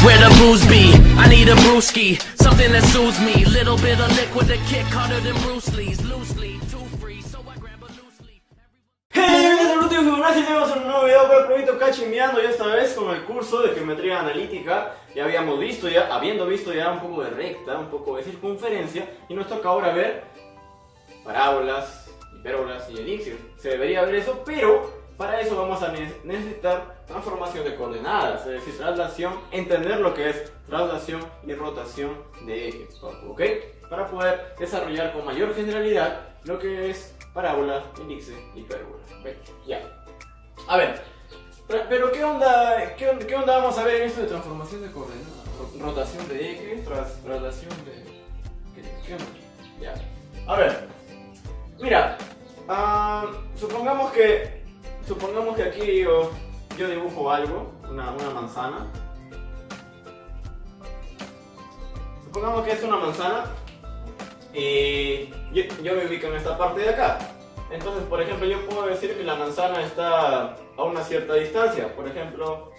where the booze be. I need a brewski, something that soothes me. Little bit of liquid to kick harder than Bruce Lee's. Loosely, too free, so I grab a loose leaf. Hey, saludos Fibonacci, tenemos un nuevo video con el proyecto Cachimeando, y esta vez con el curso de geometría analítica. Ya habíamos visto ya, habiendo visto ya un poco de recta, un poco de circunferencia, y nos toca ahora ver parábolas, hipérbolas y elipses. Se debería ver eso, pero para eso vamos a necesitar transformación de coordenadas, es decir, traslación, entender lo que es traslación y rotación de ejes, ¿ok? Para poder desarrollar con mayor generalidad lo que es parábola, elipse, hipérbola, ¿ok? Ya. A ver, pero ¿qué onda vamos a ver en esto de transformación de coordenadas? Rotación de ejes, traslación de... ¿Qué onda? Ya. A ver, mira, supongamos que aquí yo dibujo algo, una manzana. Supongamos que es una manzana y yo me ubico en esta parte de acá. Entonces, por ejemplo, yo puedo decir que la manzana está a una cierta distancia. Por ejemplo,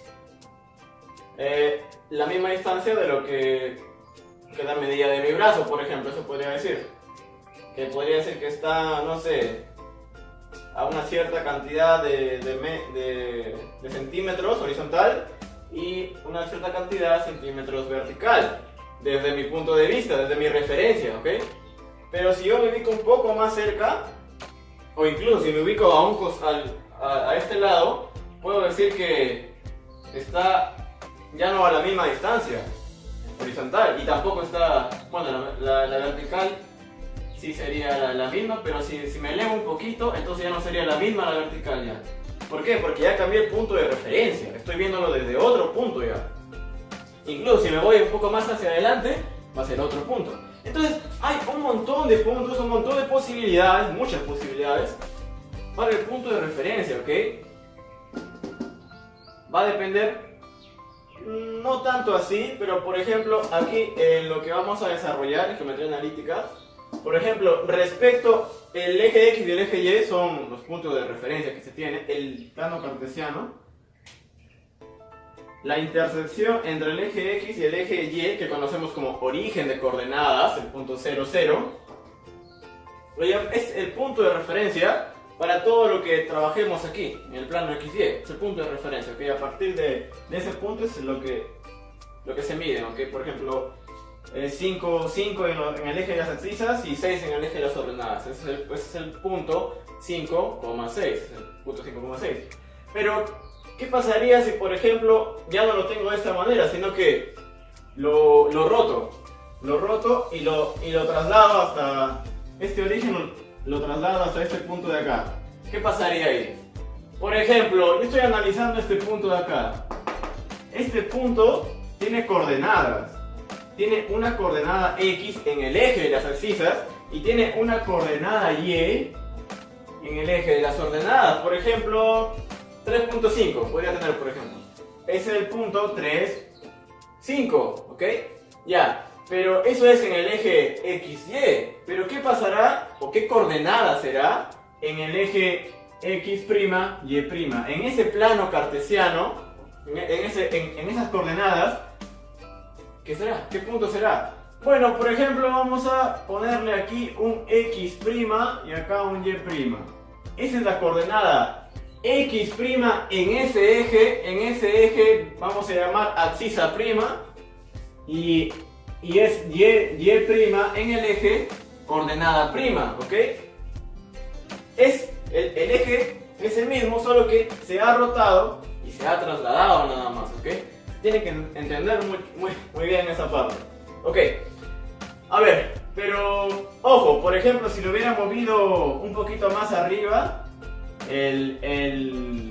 la misma distancia de lo que la medida de mi brazo, por ejemplo, eso podría decir. Que podría decir que está, no sé, a una cierta cantidad de centímetros horizontal y una cierta cantidad de centímetros vertical, desde mi punto de vista, desde mi referencia, ¿ok? Pero si yo me ubico un poco más cerca, o incluso si me ubico a este lado, puedo decir que está ya no a la misma distancia horizontal, y tampoco está, bueno, la vertical sí sería la misma, pero si me elevo un poquito, entonces ya no sería la misma la vertical ya. ¿Por qué? Porque ya cambié el punto de referencia, estoy viéndolo desde otro punto ya. Incluso si me voy un poco más hacia adelante, va a ser otro punto. Entonces hay un montón de puntos, un montón de posibilidades, muchas posibilidades para el punto de referencia, ¿ok? Va a depender, no tanto así, pero por ejemplo aquí en lo que vamos a desarrollar en geometría analítica, por ejemplo, respecto el eje X y el eje Y son los puntos de referencia que se tiene, el plano cartesiano, la intersección entre el eje X y el eje Y, que conocemos como origen de coordenadas, el punto 0, 0, es el punto de referencia para todo lo que trabajemos aquí, en el plano XY, es el punto de referencia, ¿okay? A partir de ese punto es lo que se mide, ¿okay? Por ejemplo, 5 en el eje de las abscisas y 6 en el eje de las ordenadas. Ese es el punto 5,6. El punto 5,6. Pero, ¿qué pasaría si, por ejemplo, ya no lo tengo de esta manera, sino que lo roto? Lo roto y lo traslado hasta este origen, lo traslado hasta este punto de acá. ¿Qué pasaría ahí? Por ejemplo, yo estoy analizando este punto de acá. Este punto tiene coordenadas. Tiene una coordenada X en el eje de las abscisas y tiene una coordenada Y en el eje de las ordenadas. Por ejemplo, 3.5 podría tener, por ejemplo. Ese es el punto 3, 5, ¿ok? Ya, pero eso es en el eje XY. Pero ¿qué pasará o qué coordenada será en el eje X', Y'? En ese plano cartesiano, en esas coordenadas, ¿qué será? ¿Qué punto será? Bueno, por ejemplo, vamos a ponerle aquí un X' y acá un Y'. Esa es la coordenada X' en ese eje vamos a llamar abscisa prima, y es Y' en el eje coordenada prima, ¿ok? Es el eje es el mismo, solo que se ha rotado y se ha trasladado nada más, ¿ok? Tienen que entender muy bien esa parte. Ok, a ver, pero ojo, por ejemplo, si lo hubiera movido un poquito más arriba, el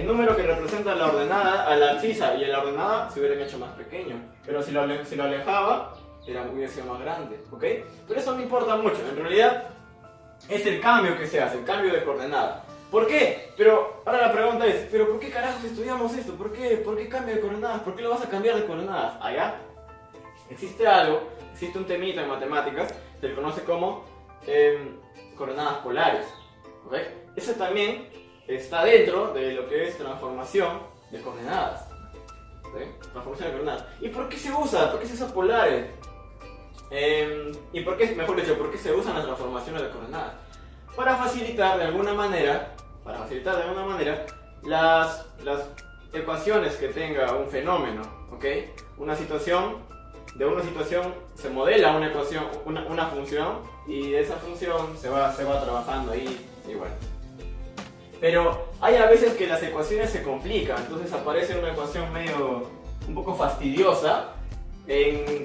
número que representa la ordenada, a la abscisa y a la ordenada se hubieran hecho más pequeño. Pero si lo alejaba, hubiera sido más grande, ¿ok? Pero eso no importa mucho, en realidad es el cambio que se hace, el cambio de coordenada. ¿Por qué? Pero ahora la pregunta es, ¿pero por qué carajos estudiamos esto? ¿Por qué cambio de coordenadas? ¿Por qué lo vas a cambiar de coordenadas? Allá existe un temita en matemáticas, se le conoce como coordenadas polares, ¿ok? Eso también está dentro de lo que es transformación de coordenadas. Transformación de coordenadas. ¿Y por qué se usa? ¿Por qué se usa polares? ¿Y por qué, mejor dicho, por qué se usan las transformaciones de coordenadas? Para facilitar de alguna manera, las ecuaciones que tenga un fenómeno, ¿ok? De una situación se modela una ecuación, una función, y de esa función se va trabajando ahí y bueno. Pero hay a veces que las ecuaciones se complican, entonces aparece una ecuación un poco fastidiosa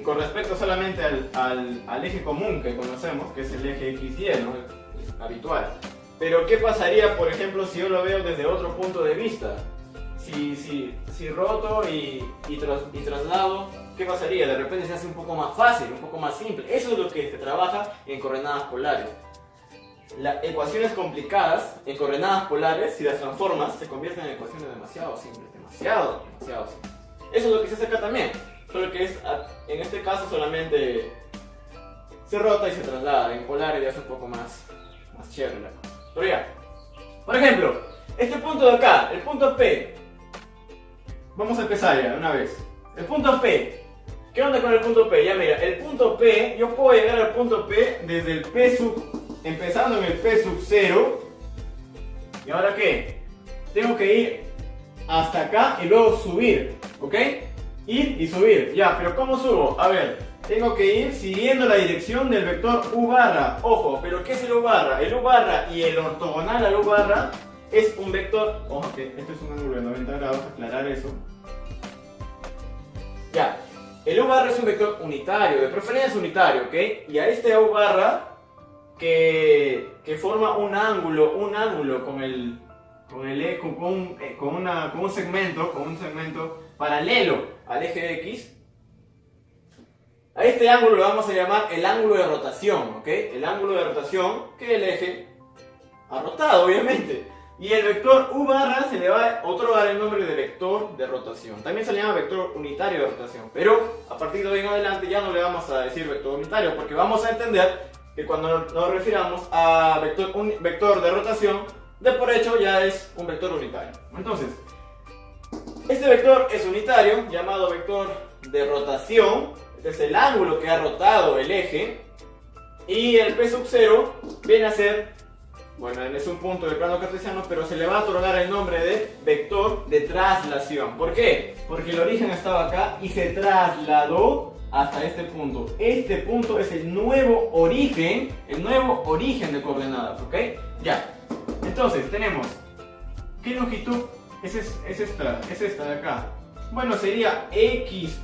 con respecto solamente al eje común que conocemos, que es el eje XY, ¿no? El habitual. Pero ¿qué pasaría, por ejemplo, si yo lo veo desde otro punto de vista? Si roto y traslado, ¿qué pasaría? De repente se hace un poco más fácil, un poco más simple. Eso es lo que se trabaja en coordenadas polares. Las ecuaciones complicadas en coordenadas polares, si las transformas, se convierten en ecuaciones demasiado simples, demasiado simples. Eso es lo que se hace acá también, solo que en este caso solamente se rota y se traslada. En polares ya es un poco más chévere la cosa. Pero ya, por ejemplo, este punto de acá, el punto P. Vamos a empezar ya, de una vez. El punto P. ¿Qué onda con el punto P? Ya mira, el punto P, yo puedo llegar al punto P desde el empezando en el P sub 0. ¿Y ahora qué? Tengo que ir hasta acá y luego subir, ¿ok? Ir y subir, ya, pero ¿cómo subo? A ver, tengo que ir siguiendo la dirección del vector U barra. Ojo, pero ¿qué es el U barra? El U barra y el ortogonal al U barra es un vector. Ojo, que este es un ángulo de 90 grados, aclarar eso. Ya, el U barra es un vector unitario, de preferencia unitario, ¿ok? Y a este U barra que forma un ángulo con un segmento paralelo al eje X. A este ángulo lo vamos a llamar el ángulo de rotación, ¿ok? El ángulo de rotación que el eje ha rotado, obviamente. Y el vector U barra se le va a otorgar el nombre de vector de rotación. También se le llama vector unitario de rotación, pero a partir de hoy en adelante ya no le vamos a decir vector unitario, porque vamos a entender que cuando nos refiramos a vector de rotación, de por hecho ya es un vector unitario. Entonces, este vector es unitario, llamado vector de rotación. Este es el ángulo que ha rotado el eje. Y el P sub 0 viene a ser, bueno, es un punto del plano cartesiano, pero se le va a otorgar el nombre de vector de traslación. ¿Por qué? Porque el origen estaba acá y se trasladó hasta este punto. Este punto es el nuevo origen de coordenadas, ¿ok? Ya. Entonces tenemos, ¿qué longitud es esta de acá? Bueno, sería x'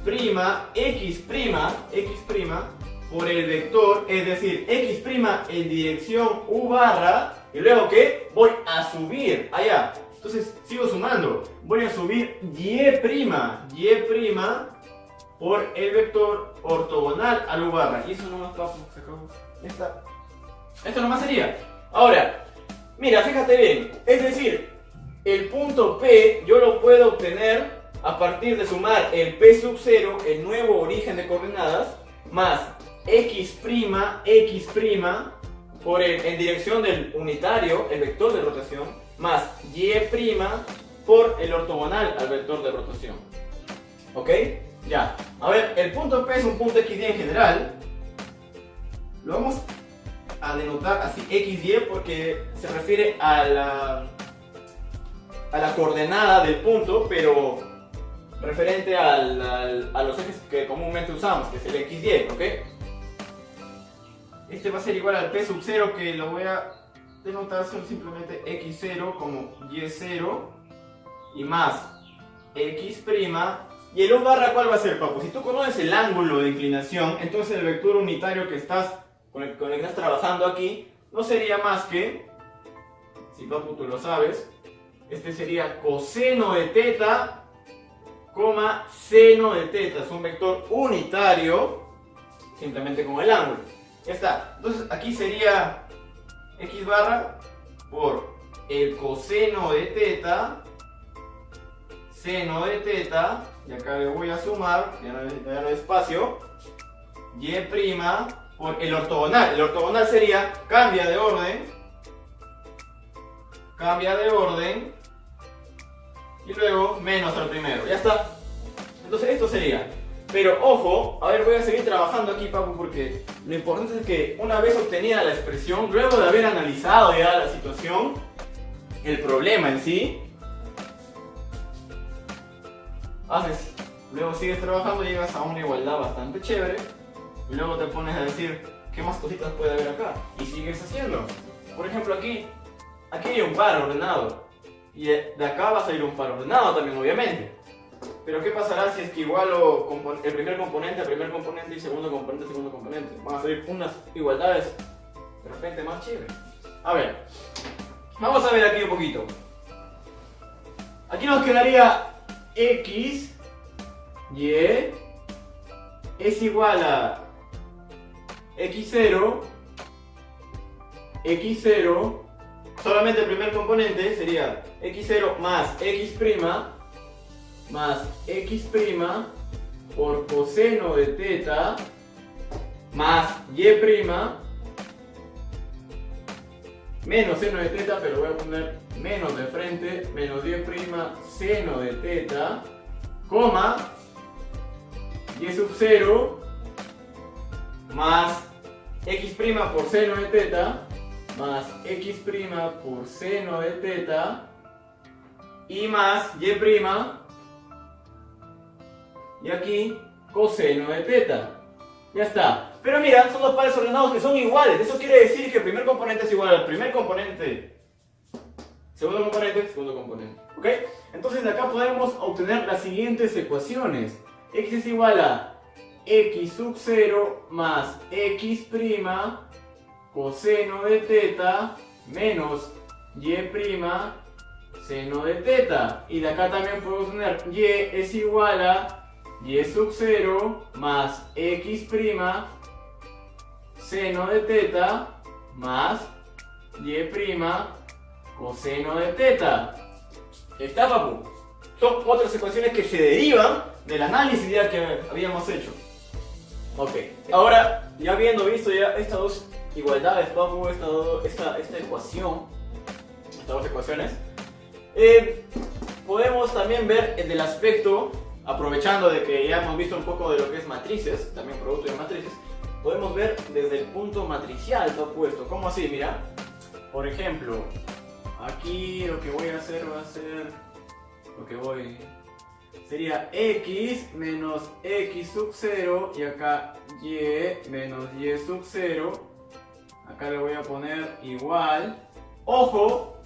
por el vector, es decir, x' en dirección U barra, y luego ¿qué? Voy a subir allá. Entonces sigo sumando, voy a subir y' por el vector ortogonal al U barra. Y eso nomás pasa, se acabó. Ya está. Esto nomás sería. Ahora, mira, fíjate bien, es decir, el punto P yo lo puedo obtener a partir de sumar el P sub 0, el nuevo origen de coordenadas, más x' por en dirección del unitario, el vector de rotación, más y' por el ortogonal al vector de rotación. ¿Ok? Ya. A ver, el punto P es un punto XY en general. Lo vamos a denotar así XY porque se refiere a la coordenada del punto, pero referente a los ejes que comúnmente usamos, que es el XY, ¿ok? Este va a ser igual al P sub 0, que lo voy a denotar simplemente X0 como Y0 y más X'. Y el U barra, ¿cuál va a ser, papu? Si tú conoces el ángulo de inclinación, entonces el vector unitario con el que estás trabajando aquí no sería más que, si papu tú lo sabes, este sería coseno de teta, seno de teta. Es un vector unitario, simplemente con el ángulo. Ya está. Entonces aquí sería x barra por el coseno de teta, seno de teta, y acá le voy a sumar, ya no hay espacio, y' por el ortogonal. El ortogonal sería, cambia de orden, y luego menos al primero. Ya está. Entonces esto sería. Pero ojo, a ver, voy a seguir trabajando aquí, Papu, porque lo importante es que una vez obtenida la expresión, luego de haber analizado ya la situación, el problema en sí, luego sigues trabajando, llegas a una igualdad bastante chévere, y luego te pones a decir, ¿qué más cositas puede haber acá? Y sigues haciendo. Por ejemplo, aquí hay un par ordenado, y de acá va a salir un par ordenado también, obviamente. Pero ¿qué pasará si es que igualo el primer componente y segundo componente? Van a salir unas igualdades de repente más chéveres. A ver, vamos a ver aquí un poquito. Aquí nos quedaría x, y es igual a x0, solamente el primer componente sería x0 más x' por coseno de teta más y' menos seno de teta, pero voy a poner menos de frente, menos y' seno de teta, coma, y sub 0 más x' por seno de teta más x' por seno de teta y más y', y aquí coseno de teta. Ya está. Pero mira, son dos pares ordenados que son iguales. Eso quiere decir que el primer componente es igual al primer componente, segundo componente. ¿Ok? Entonces de acá podemos obtener las siguientes ecuaciones. X es igual a x sub 0 más x' coseno de teta menos y' seno de teta. Y de acá también podemos tener y es igual a y sub 0 más x' seno de teta más y' coseno de teta. ¿Está, Papu? Son otras ecuaciones que se derivan del análisis ya que habíamos hecho. Ok, ahora ya habiendo visto ya estas dos igualdades, Papu, esta ecuación, estas dos ecuaciones, podemos también ver el del aspecto, aprovechando de que ya hemos visto un poco de lo que es matrices, también producto de matrices, podemos ver desde el punto matricial, Papu, esto. ¿Cómo así? Mira, por ejemplo, aquí lo que voy a hacer va a ser, sería x menos x sub 0 y acá y menos y sub 0. Acá le voy a poner igual. Ojo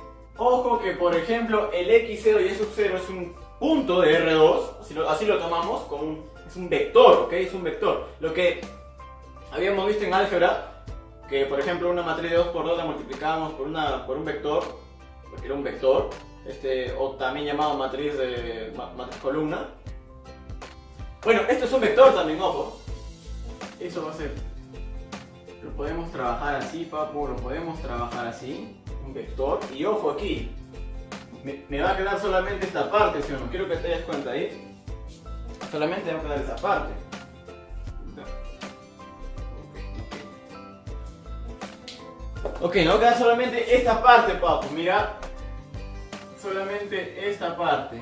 que por ejemplo el x0 y y sub 0 es un punto de R2, así lo tomamos, es un vector, ¿ok? Es un vector. Lo que habíamos visto en álgebra, que por ejemplo una matriz de 2×2 la multiplicábamos por un vector, porque era un vector, o también llamado matriz columna. Bueno, esto es un vector también, ojo. Eso va a ser, lo podemos trabajar así, Papu, lo podemos trabajar así, un vector. Y ojo aquí, me va a quedar solamente esta parte, ¿sí o no? Quiero que te des cuenta ahí. Solamente me va a quedar esa parte. Ok, me va a quedar solamente esta parte, Papu, mira. Solamente esta parte.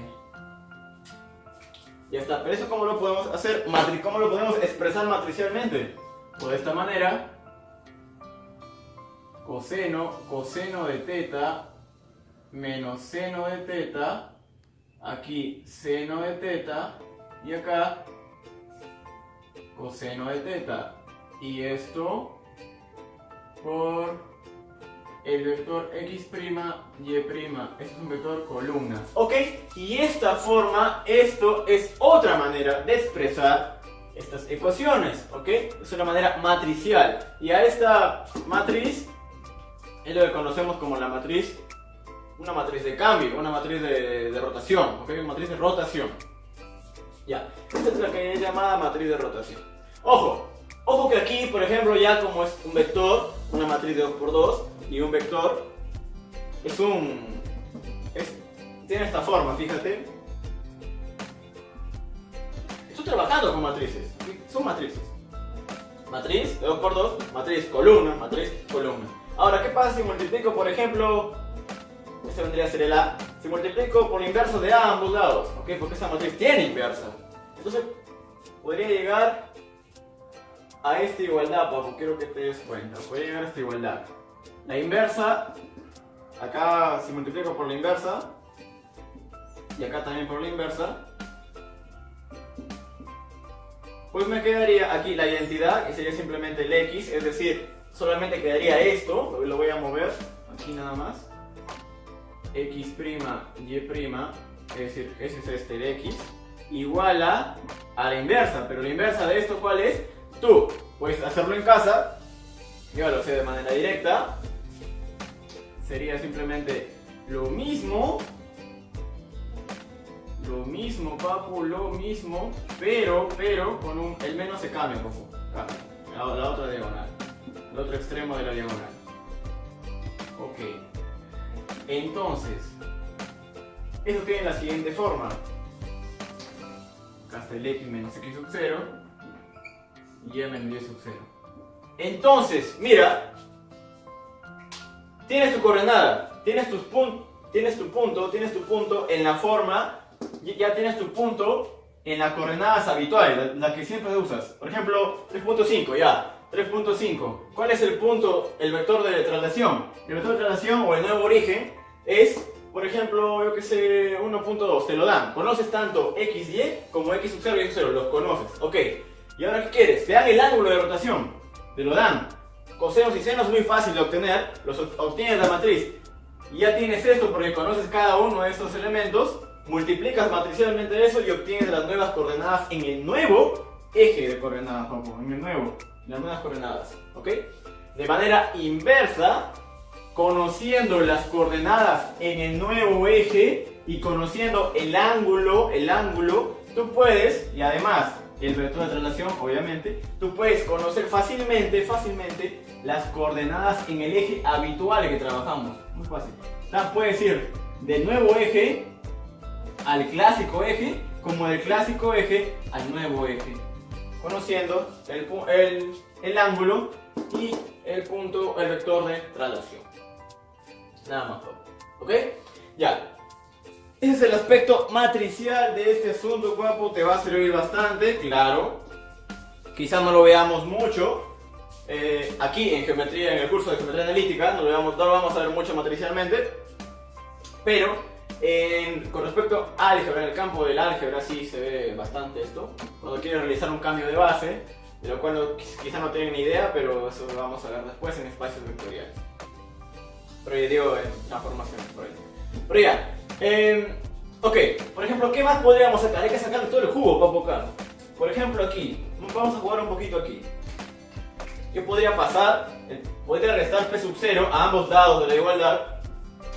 Ya está, pero eso ¿cómo lo podemos hacer? ¿Cómo lo podemos expresar matricialmente? Pues de esta manera. Coseno de teta menos seno de teta. Aquí seno de teta. Y acá coseno de teta. Y esto por el vector x', y'. Esto es un vector columna. ¿Ok? Y esta forma, esto es otra manera de expresar estas ecuaciones. ¿Ok? Es una manera matricial. Y a esta matriz es lo que conocemos como la matriz, una matriz de cambio, una matriz de rotación. ¿Ok? Una matriz de rotación. Ya. Esta es la que es llamada matriz de rotación. Ojo que aquí, por ejemplo, ya como es un vector, una matriz de 2×2, y un vector tiene esta forma, fíjate. Estoy trabajando con matrices, son matrices. Matriz de 2×2, matriz columna. Ahora, ¿qué pasa si multiplico, por ejemplo, este vendría a ser el A, si multiplico por la inversa de ambos lados? ¿Ok? Porque esta matriz tiene inversa. Entonces podría llegar a esta igualdad, papu, quiero que te des cuenta. Podría llegar a esta igualdad. La inversa, acá si multiplico por la inversa, y acá también por la inversa, pues me quedaría aquí la identidad, que sería simplemente el x, es decir, solamente quedaría esto, lo voy a mover aquí nada más, x', y', es decir, ese es este, el x, igual a la inversa, pero la inversa de esto, ¿cuál es? Tú puedes hacerlo en casa, yo lo sé de manera directa, sería simplemente lo mismo, papu, lo mismo, pero con el menos se cambia, papu, la otra diagonal, el otro extremo de la diagonal. Ok, entonces, eso tiene la siguiente forma. Acá está el x menos x sub 0 y y menos y sub 0. Entonces, mira, tienes tu coordenada, tienes tu punto en la forma, ya tienes tu punto en las coordenadas habituales, la que siempre usas. Por ejemplo, 3.5, ya, 3.5. ¿Cuál es el punto, el vector de traslación? El vector de traslación o el nuevo origen es, por ejemplo, yo que sé, 1.2, te lo dan. Conoces tanto x, y como x sub 0 y x sub 0, los conoces. Ok, ¿y ahora qué quieres? Te dan el ángulo de rotación, te lo dan. Cosenos y senos es muy fácil de obtener, los obtienes la matriz. Y ya tienes esto porque conoces cada uno de estos elementos, multiplicas matricialmente eso y obtienes las nuevas coordenadas en el nuevo eje de coordenadas, papu, las nuevas coordenadas, ¿ok? De manera inversa, conociendo las coordenadas en el nuevo eje y conociendo el ángulo, tú puedes, y además el vector de traslación, obviamente, tú puedes conocer fácilmente las coordenadas en el eje habitual que trabajamos. Muy fácil. Entonces puedes ir del nuevo eje al clásico eje, como del clásico eje al nuevo eje, conociendo el ángulo y el vector de traslación. Nada más, ¿ok? Ya. Ese es el aspecto matricial de este asunto, guapo. Te va a servir bastante, claro. Quizás no lo veamos mucho aquí en geometría, en el curso de geometría analítica, no lo vamos a ver mucho matricialmente, pero con respecto a álgebra, en el campo del álgebra sí se ve bastante esto. Cuando quieres realizar un cambio de base, de lo cual quizás no tienen ni idea, pero eso lo vamos a ver después en espacios vectoriales. Pero yo digo en transformaciones por ahí. Pero ya. Ok, por ejemplo, ¿qué más podríamos sacar? Hay que sacar todo el jugo para pocar. Por ejemplo, aquí, vamos a jugar un poquito aquí. Yo podría podría restar p sub 0 a ambos lados de la igualdad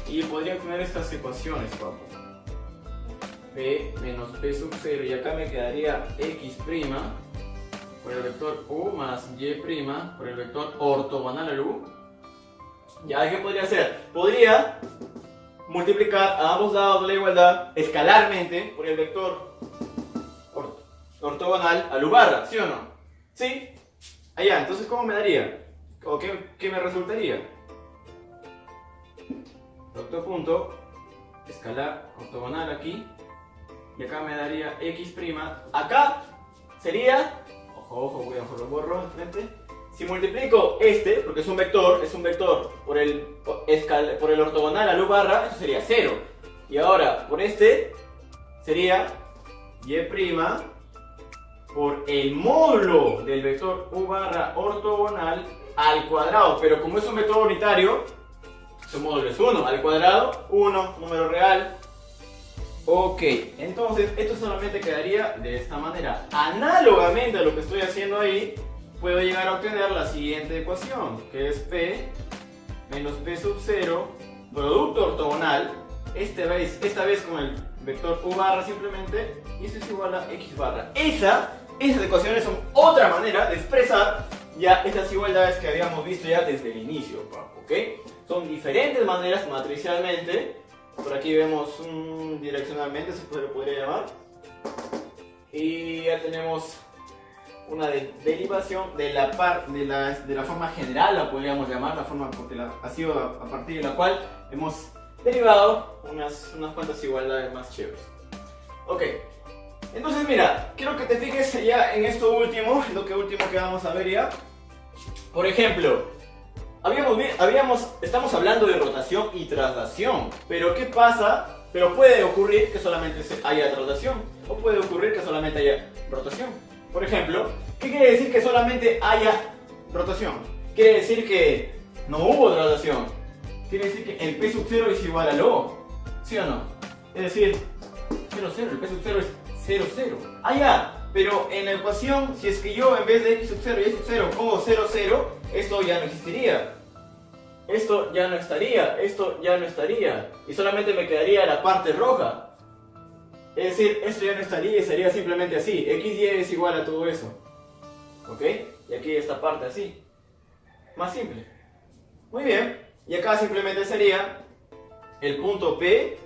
y podría tener estas ecuaciones, papu. P menos p sub 0 y acá me quedaría x' por el vector u más y' por el vector ortogonal al u. ¿Ya qué podría hacer? Podría multiplicar a ambos lados de la igualdad escalarmente por el vector ortogonal al u barra, ¿sí o no? ¿Sí? Allá, entonces ¿cómo me daría? ¿O qué me resultaría? Otro punto, escalar ortogonal aquí, y acá me daría x'. Acá sería, ojo, voy a lo borro de frente. Si multiplico porque es un vector por el ortogonal a u barra, eso sería 0. Y ahora por sería y' por el módulo del vector u barra ortogonal al cuadrado. Pero como es un vector unitario, su módulo es 1 al cuadrado, 1, número real. Ok, entonces esto solamente quedaría de esta manera. Análogamente a lo que estoy haciendo ahí, puedo llegar a obtener la siguiente ecuación, que es p menos p sub 0, producto ortogonal, esta vez con el vector u barra simplemente, y eso es igual a x barra. Esas ecuaciones son otra manera de expresar ya estas igualdades que habíamos visto ya desde el inicio, ¿ok? Son diferentes maneras matricialmente. Por aquí vemos direccionalmente, se podría llamar. Y ya tenemos una derivación de la forma general, la podríamos llamar, la forma porque ha sido a partir de la cual hemos derivado unas cuantas igualdades más chéveres. Ok, Entonces mira, quiero que te fijes ya en esto último, lo que último que vamos a ver ya. Por ejemplo, estamos hablando de rotación y traslación, pero ¿qué pasa? Pero puede ocurrir que solamente haya traslación, o puede ocurrir que solamente haya rotación. Por ejemplo, ¿qué quiere decir que solamente haya rotación? Quiere decir que no hubo traslación. Quiere decir que el P sub 0 es igual a O, ¿sí o no? Es decir, 0, 0, el P sub 0 es 0, 0. Ah, ya, pero en la ecuación, si es que yo en vez de X sub 0 y X sub 0 pongo 0, 0, esto ya no existiría. Esto ya no estaría, esto ya no estaría. Y solamente me quedaría la parte roja. Es decir, esto ya no estaría y sería simplemente así. XY es igual a todo eso. ¿Ok? Y aquí esta parte así. Más simple. Muy bien. Y acá simplemente sería el punto P,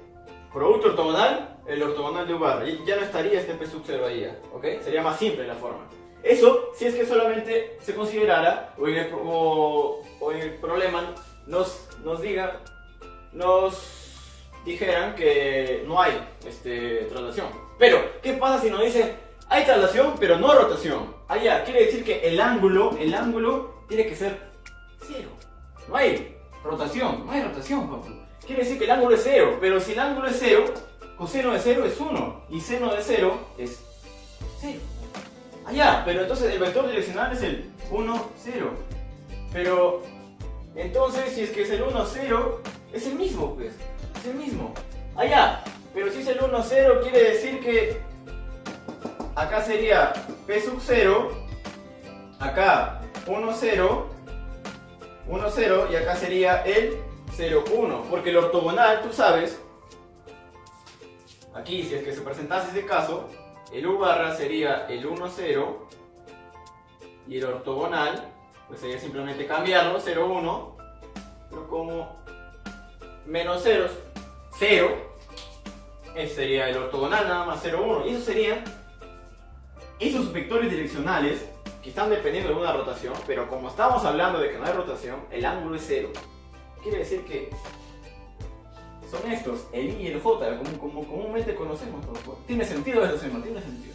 producto ortogonal, el ortogonal de U barra. Y ya no estaría este P sub 0 ahí ya. ¿Ok? Sería más simple la forma. Eso si es que solamente se considerara, o en el problema nos dijeran que no hay traslación. Pero, ¿qué pasa si nos dicen hay traslación pero no rotación? Allá, quiere decir que el ángulo tiene que ser 0. No hay rotación, papu. Quiere decir que el ángulo es 0, pero si el ángulo es 0, coseno de 0 es 1 y seno de 0 es 0. Allá, pero entonces el vector direccional es el 1, 0. Pero entonces si es que es el 1, 0, es el mismo, pues. Es el mismo. Allá, pero si es el 1, 0, quiere decir que acá sería P sub 0, acá 1, 0, 1, 0 y acá sería el 0, 1. Porque el ortogonal, tú sabes, aquí si es que se presentase ese caso, el U barra sería el 1, 0 y el ortogonal pues sería simplemente cambiarlo, 0, 1, pero como menos ceros, 0, ese sería el ortogonal nada más, 0, 1. Y eso serían esos vectores direccionales que están dependiendo de una rotación, pero como estamos hablando de que no hay rotación, el ángulo es 0. Quiere decir que son estos, el I y el J, como comúnmente conocemos. ¿Tiene sentido eso, Sema? ¿Tiene sentido?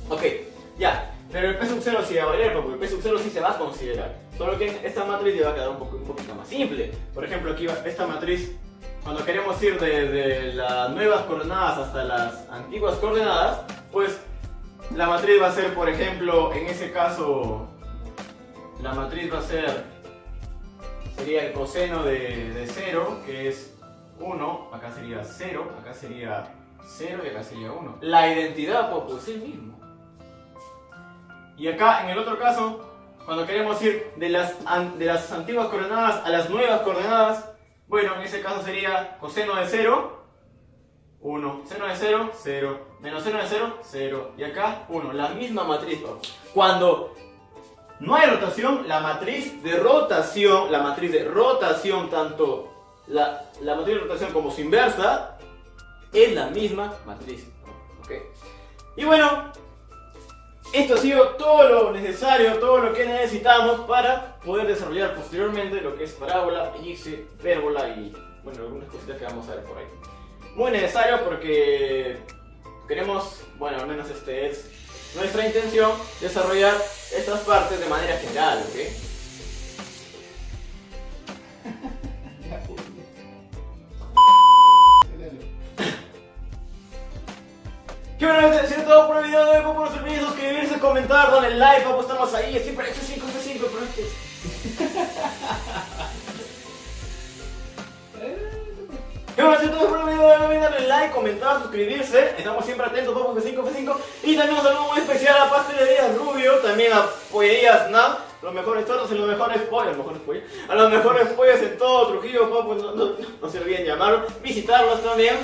Ok, ya. Pero el P sub 0 sí va a valer, porque el P sub 0 sí se va a considerar. Solo que esta matriz ya va a quedar un poquito más simple. Por ejemplo, aquí esta matriz, cuando queremos ir de las nuevas coordenadas hasta las antiguas coordenadas, pues la matriz va a ser, por ejemplo, en ese caso, la matriz va a ser, sería el coseno de 0, que es 1, acá sería 0, acá sería 0 y acá sería 1. La identidad pues es el mismo. Y acá en el otro caso, cuando queremos ir de las antiguas coordenadas a las nuevas coordenadas, bueno, en ese caso sería coseno de 0, 1, seno de 0, 0, menos seno de 0, 0, y acá 1, la misma matriz. Cuando no hay rotación, la matriz de rotación, tanto la matriz de rotación como su inversa, es la misma matriz. ¿Okay? Y bueno, esto ha sido todo lo necesario, todo lo que necesitamos para poder desarrollar posteriormente lo que es parábola, elipse, hipérbola y bueno, algunas cositas que vamos a ver por ahí. Muy necesario porque queremos, bueno, al menos es nuestra intención, desarrollar estas partes de manera general, ¿ok? Que bueno, esto ha sido todo por el video de hoy. No se olviden suscribirse, comentar, darle like, vamos a estar ahí. Siempre F5, pero es que... Que bueno, esto es todo por el video de hoy. No olviden darle like, comentar, suscribirse. Estamos siempre atentos, vamos F5. Y también un saludo muy especial a Pastelería Rubio, también a Pollerías Snap. Los mejores tortos y los mejores pollos, a los mejores pollos en todo Trujillo, papu, no se olviden llamarlos, visitarlos también.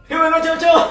¡Qué bueno, chao, chao!